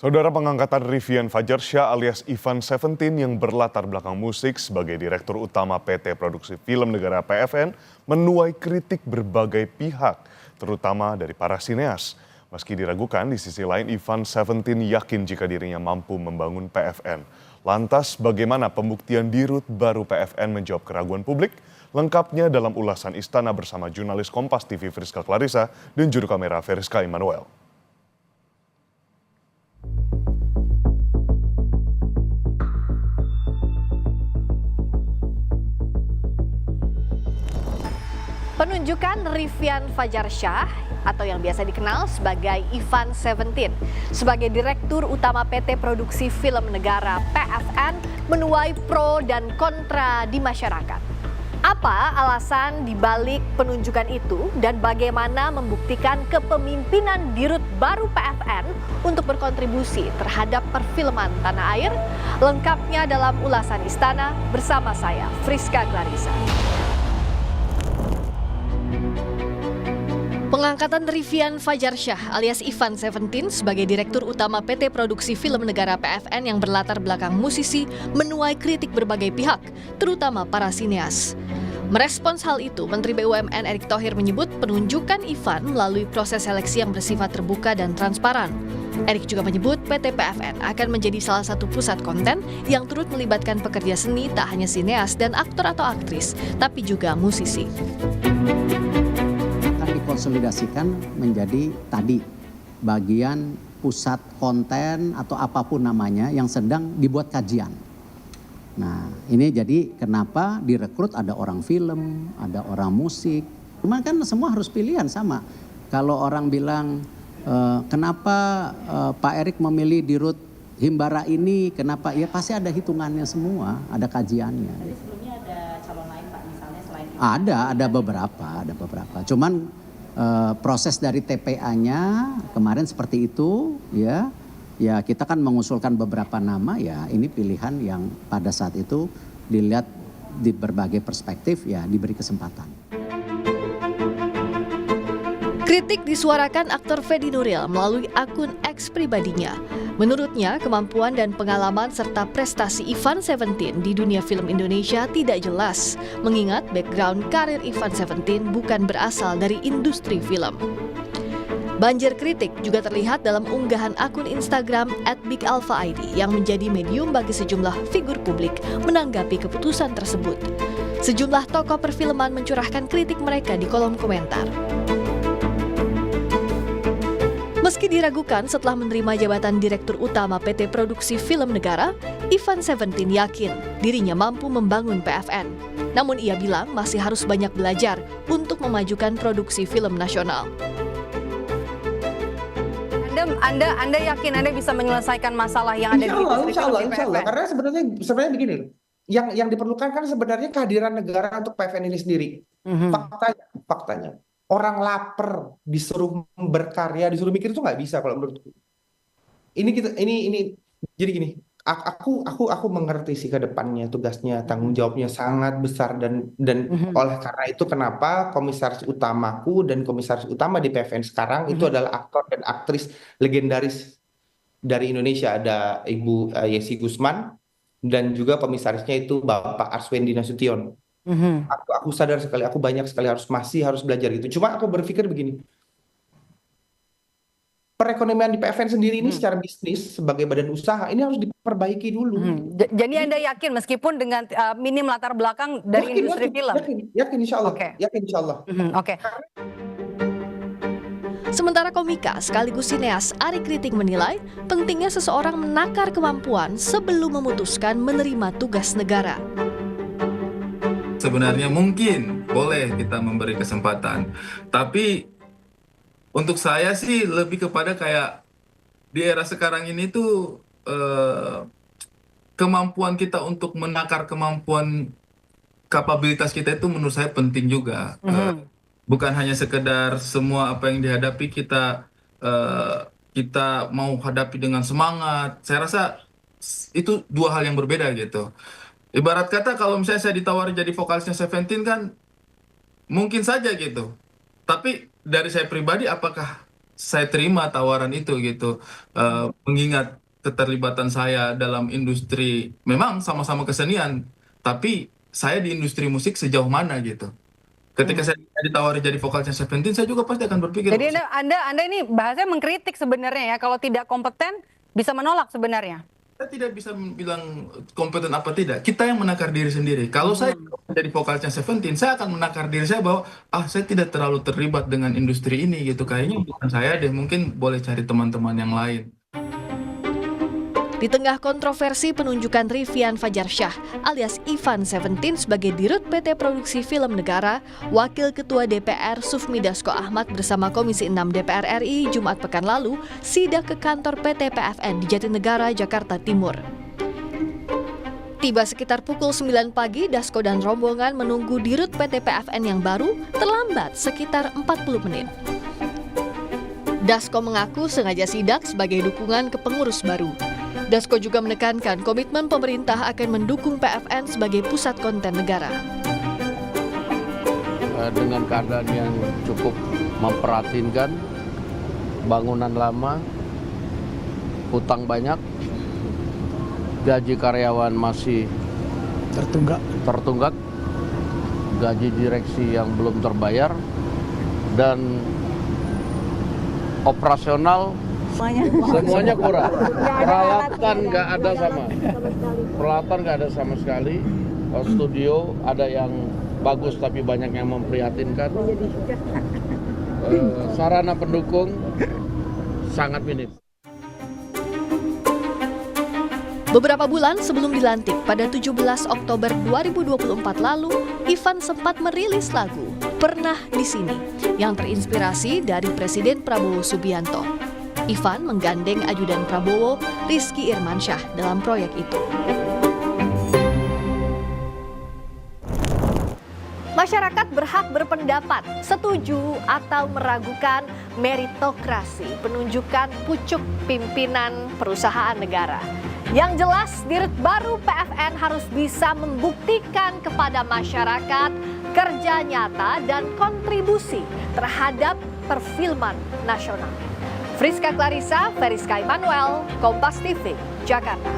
Saudara, pengangkatan Rivian Fajarsyah alias Ivan Seventeen yang berlatar belakang musik sebagai Direktur Utama PT Produksi Film Negara PFN menuai kritik berbagai pihak, terutama dari para sineas. Meski diragukan, di sisi lain Ivan Seventeen yakin jika dirinya mampu membangun PFN. Lantas bagaimana pembuktian di rut baru PFN menjawab keraguan publik? Lengkapnya dalam ulasan Istana bersama jurnalis Kompas TV Friska Clarissa dan juru kamera Veriska Immanuel. Penunjukan Rivian Fajarsyah atau yang biasa dikenal sebagai Ivan Seventeen sebagai Direktur Utama PT Produksi Film Negara PFN menuai pro dan kontra di masyarakat. Apa alasan dibalik penunjukan itu dan bagaimana membuktikan kepemimpinan di rut baru PFN untuk berkontribusi terhadap perfilman tanah air? Lengkapnya dalam ulasan Istana bersama saya, Friska Clarissa. Pengangkatan Rivian Fajarsyah alias Ivan Seventeen sebagai Direktur Utama PT Produksi Film Negara PFN yang berlatar belakang musisi menuai kritik berbagai pihak, terutama para sineas. Merespons hal itu, Menteri BUMN Erick Thohir menyebut penunjukan Ivan melalui proses seleksi yang bersifat terbuka dan transparan. Erick juga menyebut PT PFN akan menjadi salah satu pusat konten yang turut melibatkan pekerja seni tak hanya sineas dan aktor atau aktris, tapi juga musisi. Konsolidasikan menjadi tadi bagian pusat konten atau apapun namanya yang sedang dibuat kajian. Nah, ini jadi kenapa direkrut ada orang film, ada orang musik. Cuma kan semua harus pilihan sama. Kalau orang bilang kenapa Pak Erick memilih di rut Himbara ini, kenapa? Ya pasti ada hitungannya semua, ada kajiannya. Jadi sebelumnya ada calon lain Pak, misalnya selain itu? Ada beberapa. Cuman proses dari TPA-nya kemarin seperti itu, ya kita kan mengusulkan beberapa nama, ya ini pilihan yang pada saat itu dilihat di berbagai perspektif, ya diberi kesempatan. Kritik disuarakan aktor Fedi Nuril melalui akun X pribadinya. Menurutnya, kemampuan dan pengalaman serta prestasi Ivan Seventeen di dunia film Indonesia tidak jelas, mengingat background karir Ivan Seventeen bukan berasal dari industri film. Banjir kritik juga terlihat dalam unggahan akun Instagram @bigalfaid yang menjadi medium bagi sejumlah figur publik menanggapi keputusan tersebut. Sejumlah tokoh perfilman mencurahkan kritik mereka di kolom komentar. Meski diragukan setelah menerima jabatan Direktur Utama PT Produksi Film Negara, Ivan Seventeen yakin dirinya mampu membangun PFN. Namun ia bilang masih harus banyak belajar untuk memajukan produksi film nasional. Anda yakin Anda bisa menyelesaikan masalah yang ada di industri film di PFN? Insya Allah. Karena sebenarnya begini loh. Yang diperlukan kan sebenarnya kehadiran negara untuk PFN ini sendiri. Faktanya. Orang lapar disuruh berkarya, disuruh mikir itu nggak bisa kalau menurutku. Ini jadi gini. Aku mengerti sih ke depannya tugasnya, tanggung jawabnya sangat besar dan oleh karena itu kenapa komisaris utamaku dan komisaris utama di PFN sekarang itu adalah aktor dan aktris legendaris dari Indonesia. Ada Ibu Yesi Gusman dan juga komisarisnya itu Bapak Arswendi Nasution. Aku sadar sekali, aku banyak sekali masih harus belajar gitu. Cuma aku berpikir begini, perekonomian di PFN sendiri ini secara bisnis sebagai badan usaha ini harus diperbaiki dulu. Jadi Anda yakin meskipun dengan minim latar belakang dari industri film? Yakin insya Allah. Oke. Yakin insya Allah. Oke. Sementara komika sekaligus sineas Ari Kriting menilai pentingnya seseorang menakar kemampuan sebelum memutuskan menerima tugas negara. Sebenarnya mungkin boleh kita memberi kesempatan, tapi untuk saya sih lebih kepada kayak di era sekarang ini tuh kemampuan kita untuk menakar kemampuan kapabilitas kita itu menurut saya penting juga. Bukan hanya sekedar semua apa yang dihadapi kita mau hadapi dengan semangat. Saya rasa itu dua hal yang berbeda gitu. Ibarat kata kalau misalnya saya ditawari jadi vokalisnya Seventeen kan mungkin saja gitu. Tapi dari saya pribadi apakah saya terima tawaran itu gitu. Mengingat keterlibatan saya dalam industri, memang sama-sama kesenian, tapi saya di industri musik sejauh mana gitu. Ketika saya ditawari jadi vokalnya Seventeen, saya juga pasti akan berpikir. Jadi Anda ini bahasanya mengkritik sebenarnya ya, kalau tidak kompeten bisa menolak sebenarnya. Kita tidak bisa bilang kompeten apa tidak. Kita yang menakar diri sendiri. Kalau saya jadi vokalnya Seventeen, saya akan menakar diri saya bahwa saya tidak terlalu terlibat dengan industri ini gitu. Kayaknya bukan saya deh, mungkin boleh cari teman-teman yang lain. Di tengah kontroversi penunjukan Rivian Fajarsyah alias Ivan 17 sebagai Dirut PT Produksi Film Negara, Wakil Ketua DPR Sufmi Dasko Ahmad bersama Komisi 6 DPR RI Jumat pekan lalu sidak ke kantor PT PFN di Jatinegara, Jakarta Timur. Tiba sekitar pukul 9 pagi, Dasko dan rombongan menunggu Dirut PT PFN yang baru terlambat sekitar 40 menit. Dasko mengaku sengaja sidak sebagai dukungan ke pengurus baru. Dasko juga menekankan komitmen pemerintah akan mendukung PFN sebagai pusat konten negara. Dengan keadaan yang cukup memprihatinkan, bangunan lama, hutang banyak, gaji karyawan masih tertunggak, gaji direksi yang belum terbayar, dan operasional semuanya kurang. Peralatan nggak ada sama sekali. Studio ada yang bagus tapi banyak yang memprihatinkan. Sarana pendukung sangat minim. Beberapa bulan sebelum dilantik pada 17 Oktober 2024 lalu, Ivan sempat merilis lagu Pernah di Sini yang terinspirasi dari Presiden Prabowo Subianto. Ivan menggandeng ajudan Prabowo, Rizky Irmansyah, dalam proyek itu. Masyarakat berhak berpendapat, setuju atau meragukan meritokrasi penunjukan pucuk pimpinan perusahaan negara. Yang jelas, Dirut baru PFN harus bisa membuktikan kepada masyarakat kerja nyata dan kontribusi terhadap perfilman nasional. Friska Clarissa, Veriska Immanuel, Kompas TV, Jakarta.